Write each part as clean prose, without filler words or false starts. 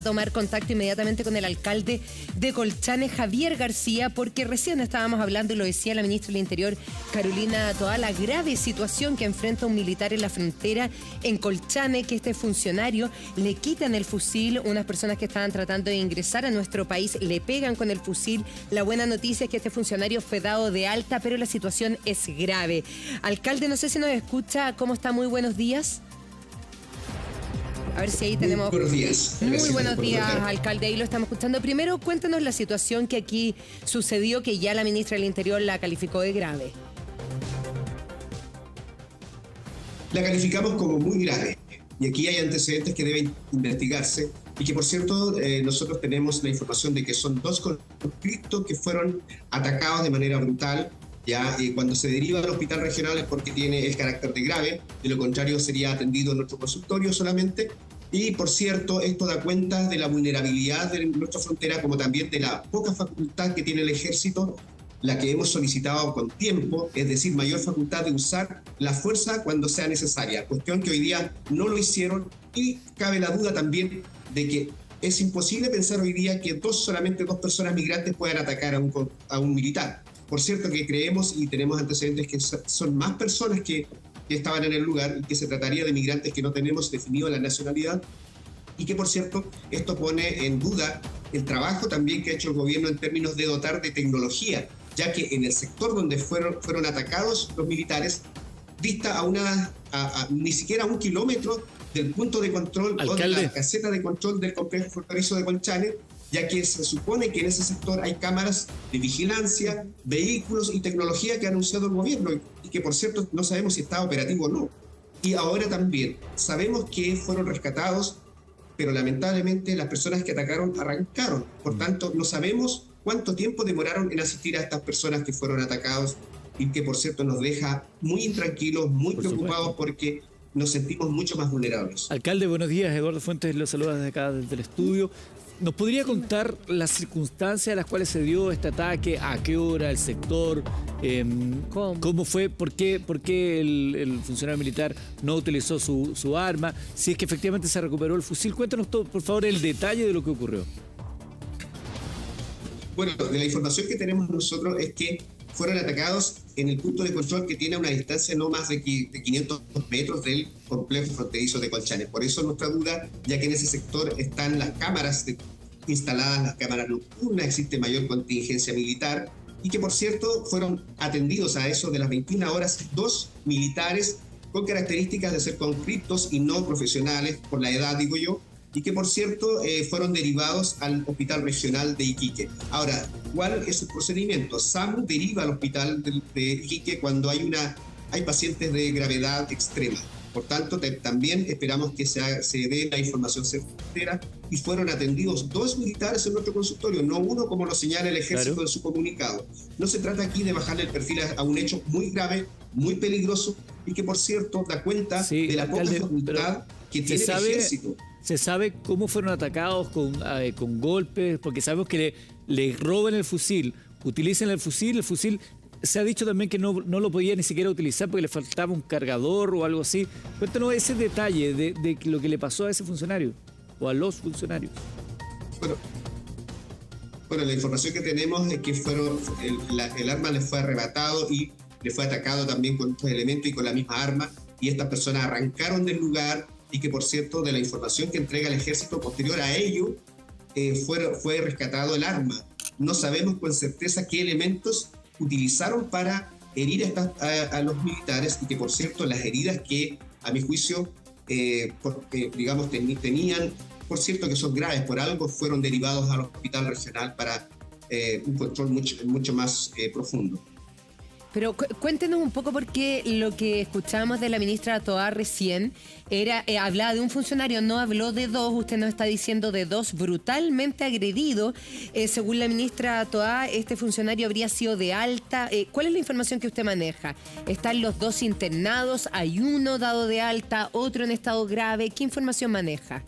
Tomar contacto inmediatamente con el alcalde de Colchane, Javier García, porque recién estábamos hablando, y lo decía la ministra del Interior, Carolina Toá, la grave situación que enfrenta un militar en la frontera en Colchane, que este funcionario le quitan el fusil, unas personas que estaban tratando de ingresar a nuestro país le pegan con el fusil. La buena noticia es que este funcionario fue dado de alta, pero la situación es grave. Alcalde, no sé si nos escucha, ¿cómo está? Muy buenos días. A ver si ahí tenemos... Muy buenos días. Muy buenos días, alcalde. Ahí lo estamos escuchando. Primero, cuéntanos la situación que aquí sucedió, que ya la ministra del Interior la calificó de grave. La calificamos como muy grave. Y aquí hay antecedentes que deben investigarse. Y que, por cierto, nosotros tenemos la información de que son dos conflictos que fueron atacados de manera brutal. Ya cuando se deriva al hospital regional es porque tiene el carácter de grave, de lo contrario sería atendido en nuestro consultorio solamente. Y por cierto, esto da cuenta de la vulnerabilidad de nuestra frontera, como también de la poca facultad que tiene el ejército, la que hemos solicitado con tiempo, es decir, mayor facultad de usar la fuerza cuando sea necesaria, cuestión que hoy día no lo hicieron. Y cabe la duda también de que es imposible pensar hoy día que solamente dos personas migrantes puedan atacar a un militar. Por cierto que creemos y tenemos antecedentes que son más personas que estaban en el lugar y que se trataría de migrantes que no tenemos definido la nacionalidad, y que, por cierto, esto pone en duda el trabajo también que ha hecho el gobierno en términos de dotar de tecnología, ya que en el sector donde fueron atacados los militares dista ni siquiera a 1 kilómetro del punto de control, alcalde, o de la caseta de control del complejo fronterizo de Colchane, ya que se supone que en ese sector hay cámaras de vigilancia, vehículos y tecnología que ha anunciado el gobierno y que, por cierto, no sabemos si está operativo o no. Y ahora también sabemos que fueron rescatados, pero lamentablemente las personas que atacaron arrancaron. Por tanto, no sabemos cuánto tiempo demoraron en asistir a estas personas que fueron atacados, y que, por cierto, nos deja muy intranquilos, muy preocupados, porque nos sentimos mucho más vulnerables. Alcalde, buenos días. Eduardo Fuentes lo saluda desde acá, desde el estudio. ¿Nos podría contar las circunstancias en las cuales se dio este ataque? ¿A qué hora? ¿El sector? ¿Cómo fue? ¿Por qué el funcionario militar no utilizó su arma? Si es que efectivamente se recuperó el fusil. Cuéntanos todo, por favor, el detalle de lo que ocurrió. Bueno, de la información que tenemos nosotros es que fueron atacados en el punto de control que tiene a una distancia no más de 500 metros del complejo fronterizo de Colchane. Por eso nuestra duda, ya que en ese sector están las cámaras instaladas, las cámaras nocturnas, existe mayor contingencia militar, y que, por cierto, fueron atendidos a eso de las 21 horas 2 militares con características de ser conscriptos y no profesionales, por la edad, digo yo, y que, por cierto, fueron derivados al hospital regional de Iquique. Ahora, ¿cuál es el procedimiento? SAMU deriva al hospital de Iquique cuando hay pacientes de gravedad extrema. Por tanto, también esperamos que se dé la información certera, y fueron atendidos 2 militares en nuestro consultorio, no uno como lo señala el ejército, claro, en su comunicado. No se trata aquí de bajarle el perfil a un hecho muy grave, muy peligroso, y que, por cierto, da cuenta de la poca facultad que tiene el ejército. ¿Se sabe cómo fueron atacados con golpes? Porque sabemos que le roban el fusil, utilizan el fusil se ha dicho también que no lo podía ni siquiera utilizar porque le faltaba un cargador o algo así. Cuéntanos ese detalle de lo que le pasó a ese funcionario o a los funcionarios. Bueno, la información que tenemos es que el arma le fue arrebatado y le fue atacado también con estos elementos y con la misma arma, y estas personas arrancaron del lugar, y que, por cierto, de la información que entrega el ejército posterior a ello, fue rescatado el arma. No sabemos con certeza qué elementos utilizaron para herir a los militares, y que, por cierto, las heridas que, a mi juicio, digamos, tenían, por cierto, que son graves por algo, fueron derivados al hospital regional para un control mucho más profundo. Pero cuéntenos un poco, porque lo que escuchábamos de la ministra Toá recién hablaba de un funcionario, no habló de dos. Usted nos está diciendo de 2 brutalmente agredidos. Según la ministra Toá, este funcionario habría sido de alta. ¿Cuál es la información que usted maneja? ¿Están los 2 internados? ¿Hay uno dado de alta, otro en estado grave? ¿Qué información maneja?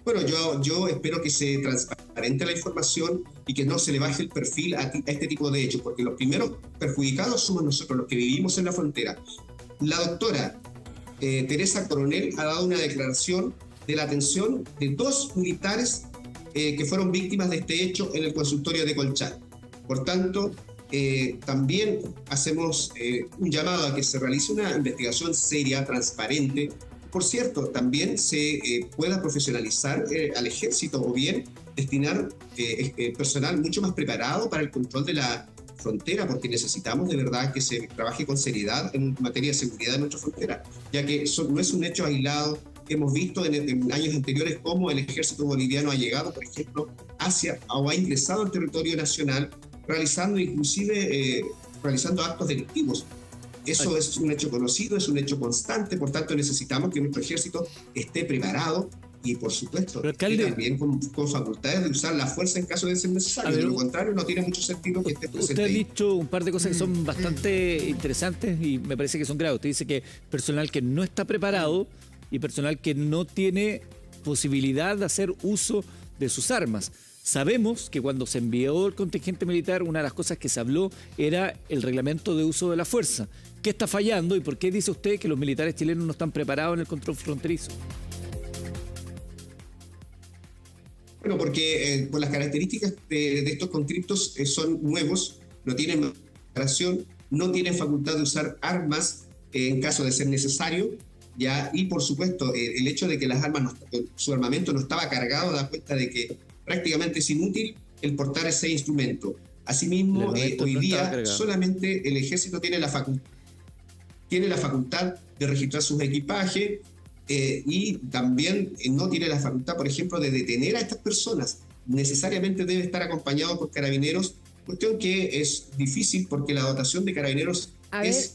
Bueno, yo espero que se transparente la información y que no se le baje el perfil a este tipo de hechos, porque los primeros perjudicados somos nosotros, los que vivimos en la frontera. La doctora Teresa Coronel ha dado una declaración de la atención de 2 militares que fueron víctimas de este hecho en el consultorio de Colchane. Por tanto, también hacemos un llamado a que se realice una investigación seria, transparente. Por cierto, también se pueda profesionalizar al ejército o bien destinar personal mucho más preparado para el control de la frontera, porque necesitamos de verdad que se trabaje con seriedad en materia de seguridad de nuestra frontera, ya que no es un hecho aislado. Hemos visto en años anteriores cómo el ejército boliviano ha llegado, por ejemplo, hacia o ha ingresado al territorio nacional, realizando actos delictivos. Eso es un hecho conocido, es un hecho constante, por tanto necesitamos que nuestro ejército esté preparado y, por supuesto, alcalde, también con facultades de usar la fuerza en caso de ser necesario. De lo contrario, no tiene mucho sentido que esté presente. Usted ha dicho un par de cosas que son bastante interesantes y me parece que son graves. Usted dice que personal que no está preparado y personal que no tiene posibilidad de hacer uso de sus armas. Sabemos que cuando se envió el contingente militar, una de las cosas que se habló era el reglamento de uso de la fuerza. ¿Qué está fallando y por qué dice usted que los militares chilenos no están preparados en el control fronterizo? Bueno, porque por las características de estos conscriptos son nuevos, no tienen preparación, no tienen facultad de usar armas en caso de ser necesario, ¿ya? Y por supuesto, el hecho de que las armas su armamento no estaba cargado da cuenta de que prácticamente es inútil el portar ese instrumento. Asimismo, hoy día solamente el ejército tiene la facultad de registrar sus equipajes y también no tiene la facultad, por ejemplo, de detener a estas personas. Necesariamente debe estar acompañado por carabineros, cuestión que es difícil porque la dotación de carabineros es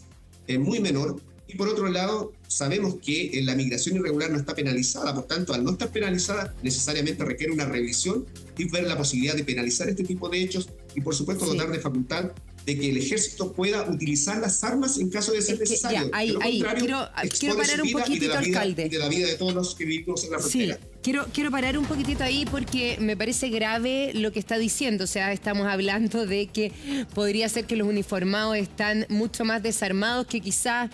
muy menor. Y por otro lado, sabemos que la migración irregular no está penalizada, por tanto, al no estar penalizada, necesariamente requiere una revisión y ver la posibilidad de penalizar este tipo de hechos y, por supuesto, dotar de facultad de que el ejército pueda utilizar las armas en caso de ser necesario. Quiero parar un poquitito, alcalde. Y de la vida de todos los que vivimos en la frontera. Quiero parar un poquitito ahí porque me parece grave lo que está diciendo. O sea, estamos hablando de que podría ser que los uniformados están mucho más desarmados que quizás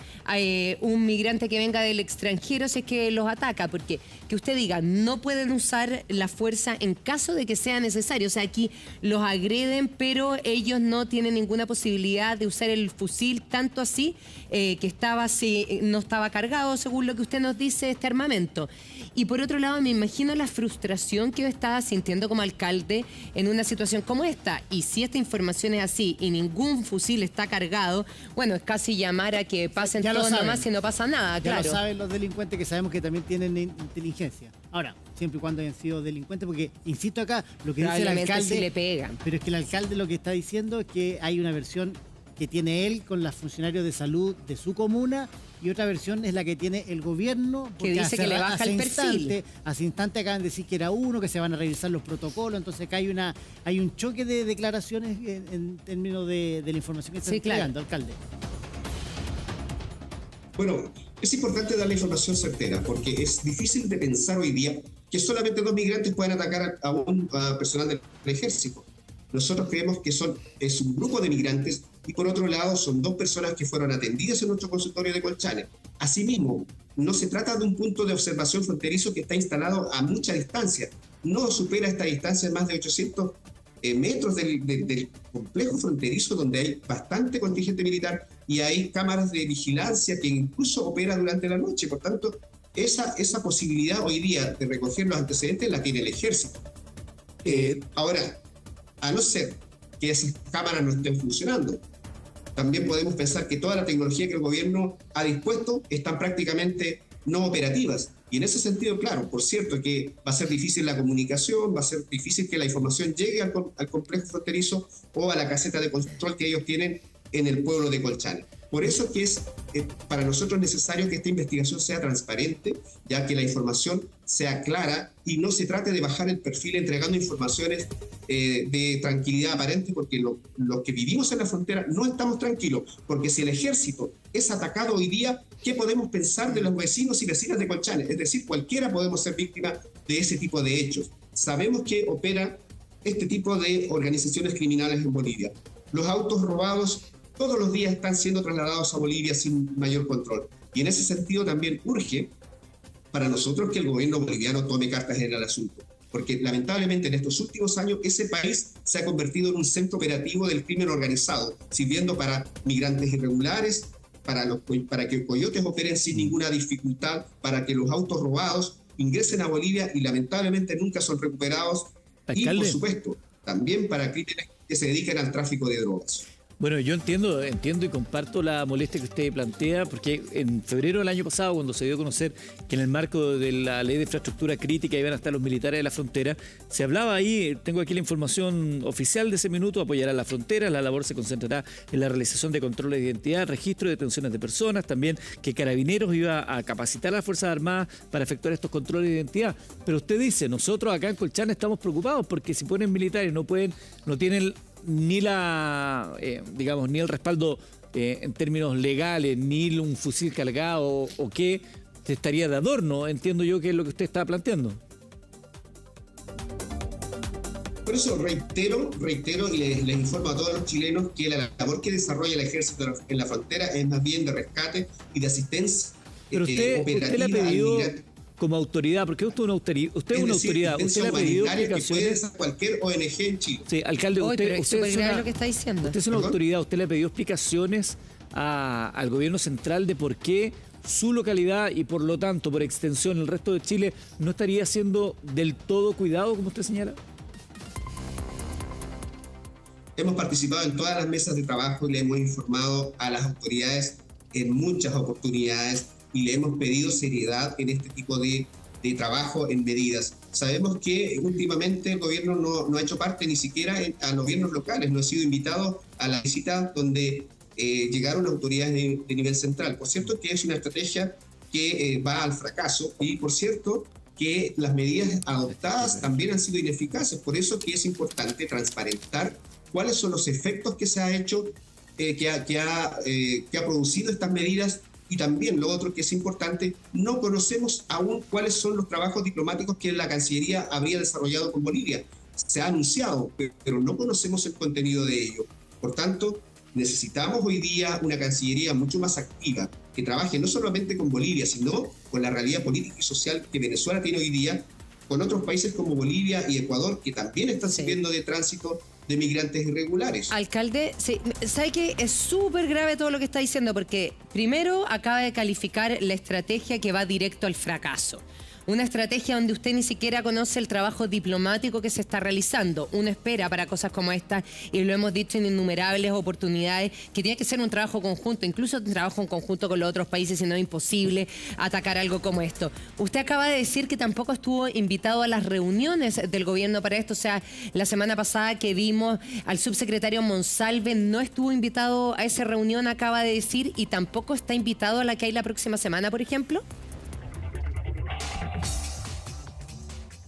un migrante que venga del extranjero si es que los ataca. Porque que usted diga, no pueden usar la fuerza en caso de que sea necesario. O sea, aquí los agreden, pero ellos no tienen ninguna posibilidad de usar el fusil, tanto así que no estaba cargado, según lo que usted nos dice, este armamento. Y por otro lado, me imagino la frustración que yo estaba sintiendo como alcalde en una situación como esta. Y si esta información es así y ningún fusil está cargado, bueno, es casi llamar a que pasen todos nomás y no pasa nada, claro. Ya lo saben los delincuentes, que sabemos que también tienen inteligencia. Ahora, siempre y cuando hayan sido delincuentes, porque, insisto acá, lo que dice el alcalde... Si le pegan. Pero es que el alcalde lo que está diciendo es que hay una versión que tiene él con los funcionarios de salud de su comuna y otra versión es la que tiene el gobierno, que dice que le baja el perfil. Hace instante acaban de decir que era uno, que se van a revisar los protocolos, entonces acá hay un choque de declaraciones en términos de la información que está entregando, alcalde. Bueno, es importante dar la información certera, porque es difícil de pensar hoy día que solamente 2 migrantes puedan atacar a un personal del ejército. Nosotros creemos que es un grupo de migrantes y por otro lado son 2 personas que fueron atendidas en nuestro consultorio de Colchane. Asimismo, no se trata de un punto de observación fronterizo que está instalado a mucha distancia. No supera esta distancia más de 800 metros del complejo fronterizo donde hay bastante contingente militar y hay cámaras de vigilancia que incluso operan durante la noche. Por tanto, esa posibilidad hoy día de recoger los antecedentes la tiene el ejército. Ahora, a no ser que esas cámaras no estén funcionando, también podemos pensar que toda la tecnología que el gobierno ha dispuesto están prácticamente no operativas. Y en ese sentido, claro, por cierto que va a ser difícil la comunicación, va a ser difícil que la información llegue al complejo fronterizo o a la caseta de control que ellos tienen en el pueblo de Colchane. Por eso que es para nosotros necesario que esta investigación sea transparente, ya que la información sea clara y no se trate de bajar el perfil entregando informaciones de tranquilidad aparente, porque los que vivimos en la frontera no estamos tranquilos, porque si el ejército es atacado hoy día, ¿qué podemos pensar de los vecinos y vecinas de Colchane? Es decir, cualquiera podemos ser víctima de ese tipo de hechos. Sabemos que operan este tipo de organizaciones criminales en Bolivia. Los autos robados todos los días están siendo trasladados a Bolivia sin mayor control. Y en ese sentido también urge para nosotros que el gobierno boliviano tome cartas en el asunto, porque lamentablemente en estos últimos años ese país se ha convertido en un centro operativo del crimen organizado, sirviendo para migrantes irregulares, para que coyotes operen sin ninguna dificultad, para que los autos robados ingresen a Bolivia y lamentablemente nunca son recuperados, y por supuesto también para crímenes que se dedican al tráfico de drogas. Bueno, yo entiendo y comparto la molestia que usted plantea, porque en febrero del año pasado, cuando se dio a conocer que en el marco de la ley de infraestructura crítica iban a estar los militares de la frontera, se hablaba ahí, tengo aquí la información oficial de ese minuto, apoyará la frontera, la labor se concentrará en la realización de controles de identidad, registro de detenciones de personas, también que Carabineros iba a capacitar a las Fuerzas Armadas para efectuar estos controles de identidad. Pero usted dice, nosotros acá en Colchane estamos preocupados porque si ponen militares no tienen ni ni el respaldo en términos legales, ni un fusil cargado o qué, te estaría de adorno, entiendo yo que es lo que usted está planteando. Por eso reitero y les informo a todos los chilenos que la labor que desarrolla el ejército en la frontera es más bien de rescate y de asistencia. Pero usted le ha pedido como autoridad, porque usted es una autoridad, usted le ha pedido explicaciones a cualquier ONG en Chile. Sí, alcalde, usted es lo que está diciendo. Usted es una autoridad, usted le ha pedido explicaciones al gobierno central de por qué su localidad y por lo tanto, por extensión, el resto de Chile no estaría siendo del todo cuidado, como usted señala. Hemos participado en todas las mesas de trabajo y le hemos informado a las autoridades en muchas oportunidades y le hemos pedido seriedad en este tipo de trabajo en medidas. Sabemos que últimamente el gobierno no ha hecho parte ni siquiera a los gobiernos locales, no ha sido invitado a la visita donde llegaron autoridades de nivel central. Por cierto que es una estrategia que va al fracaso y por cierto que las medidas adoptadas también han sido ineficaces. Por eso que es importante transparentar cuáles son los efectos que se ha hecho, que ha producido estas medidas. Y también lo otro que es importante, no conocemos aún cuáles son los trabajos diplomáticos que la Cancillería habría desarrollado con Bolivia. Se ha anunciado, pero no conocemos el contenido de ello. Por tanto, necesitamos hoy día una Cancillería mucho más activa, que trabaje no solamente con Bolivia, sino con la realidad política y social que Venezuela tiene hoy día, con otros países como Bolivia y Ecuador, que también están sirviendo de tránsito de migrantes irregulares. Alcalde, sí, sabe que es súper grave todo lo que está diciendo, porque primero acaba de calificar la estrategia que va directo al fracaso. Una estrategia donde usted ni siquiera conoce el trabajo diplomático que se está realizando. Uno espera para cosas como esta, y lo hemos dicho en innumerables oportunidades, que tiene que ser un trabajo conjunto, incluso un trabajo en conjunto con los otros países, si no es imposible atacar algo como esto. Usted acaba de decir que tampoco estuvo invitado a las reuniones del gobierno para esto. O sea, la semana pasada que vimos al subsecretario Monsalve no estuvo invitado a esa reunión, acaba de decir, y tampoco está invitado a la que hay la próxima semana, por ejemplo.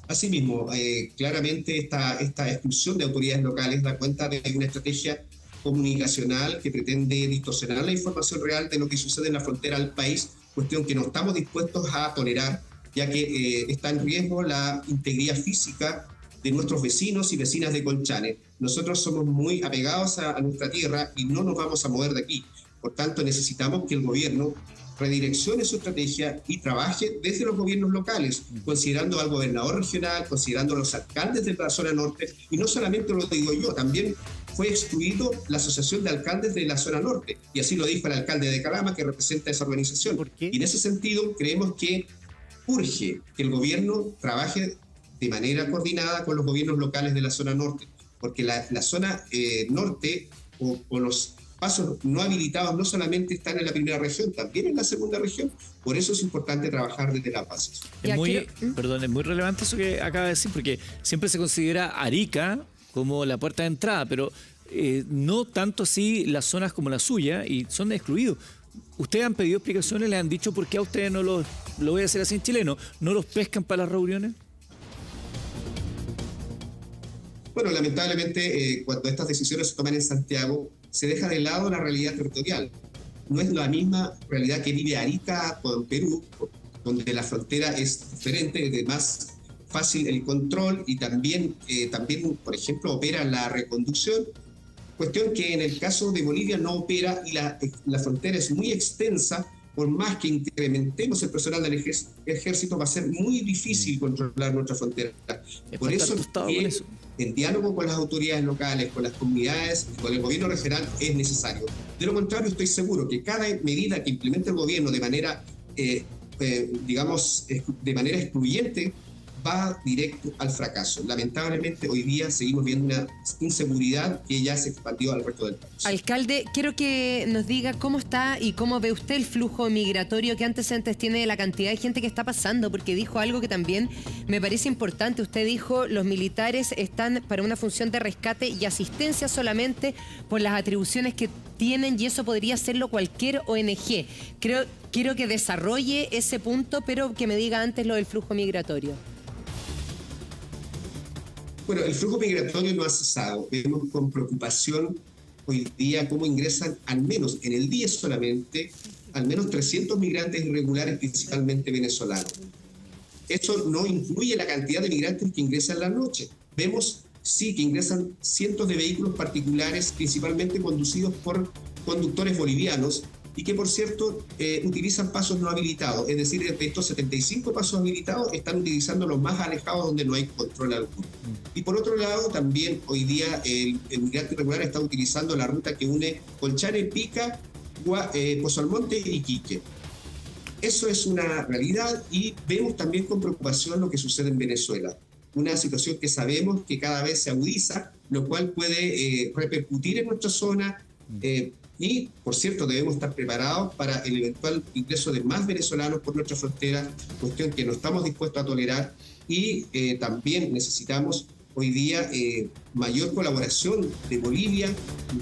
Asimismo, claramente esta exclusión de autoridades locales da cuenta de una estrategia comunicacional que pretende distorsionar la información real de lo que sucede en la frontera del país, cuestión que no estamos dispuestos a tolerar, ya que está en riesgo la integridad física de nuestros vecinos y vecinas de Colchane. Nosotros somos muy apegados a nuestra tierra y no nos vamos a mover de aquí. Por tanto, necesitamos que el gobierno redireccione su estrategia y trabaje desde los gobiernos locales, considerando al gobernador regional, considerando a los alcaldes de la zona norte, y no solamente lo digo yo, también fue excluido la Asociación de Alcaldes de la Zona Norte, y así lo dijo el alcalde de Calama, que representa esa organización. ¿Por qué? Y en ese sentido creemos que urge que el gobierno trabaje de manera coordinada con los gobiernos locales de la zona norte, porque la zona norte o los pasos no habilitados no solamente están en la primera región, también en la segunda región. Por eso es importante trabajar desde las bases. Es muy relevante eso que acaba de decir, porque siempre se considera Arica como la puerta de entrada, pero no tanto así las zonas como la suya, y son excluidos. ¿Ustedes han pedido explicaciones? ¿Le han dicho por qué a ustedes no lo voy a hacer así en chileno, no los pescan para las reuniones? Bueno, lamentablemente cuando estas decisiones se toman en Santiago, se deja de lado la realidad territorial. No es la misma realidad que vive Arica con Perú, donde la frontera es diferente, es más fácil el control y también, por ejemplo, opera la reconducción, cuestión que en el caso de Bolivia no opera y la frontera es muy extensa por más que incrementemos el personal del ejército, va a ser muy difícil controlar nuestra frontera. Por eso, el diálogo con las autoridades locales, con las comunidades y con el gobierno regional es necesario. De lo contrario, estoy seguro que cada medida que implemente el gobierno de manera, de manera excluyente, va directo al fracaso. Lamentablemente, hoy día seguimos viendo una inseguridad que ya se expandió al resto del país. Alcalde, quiero que nos diga cómo está y cómo ve usted el flujo migratorio, qué antecedentes tiene de la cantidad de gente que está pasando, porque dijo algo que también me parece importante. Usted dijo, los militares están para una función de rescate y asistencia solamente por las atribuciones que tienen, y eso podría hacerlo cualquier ONG. Quiero que desarrolle ese punto, pero que me diga antes lo del flujo migratorio. Bueno, el flujo migratorio no ha cesado. Vemos con preocupación hoy día cómo ingresan, al menos en el día solamente, al menos 300 migrantes irregulares, principalmente venezolanos. Eso no incluye la cantidad de migrantes que ingresan la noche. Vemos, sí, que ingresan cientos de vehículos particulares, principalmente conducidos por conductores bolivianos, y que, por cierto, utilizan pasos no habilitados. Es decir, de estos 75 pasos habilitados, están utilizando los más alejados donde no hay control alguno. Y por otro lado, también hoy día el migrante irregular está utilizando la ruta que une Colchane, Pica, Pozo Almonte y Iquique. Eso es una realidad, y vemos también con preocupación lo que sucede en Venezuela. Una situación que sabemos que cada vez se agudiza, lo cual puede repercutir en nuestra zona. Y, por cierto, debemos estar preparados para el eventual ingreso de más venezolanos por nuestra frontera, cuestión que no estamos dispuestos a tolerar. Y también necesitamos hoy día mayor colaboración de Bolivia,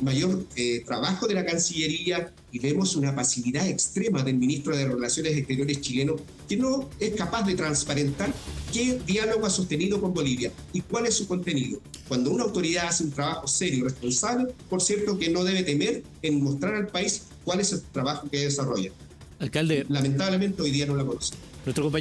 mayor trabajo de la Cancillería, y vemos una pasividad extrema del ministro de Relaciones Exteriores chileno, que no es capaz de transparentar qué diálogo ha sostenido con Bolivia y cuál es su contenido. Cuando una autoridad hace un trabajo serio y responsable, por cierto, que no debe temer en mostrar al país cuál es el trabajo que desarrolla. Alcalde, lamentablemente hoy día no la conoce. Nuestro compañero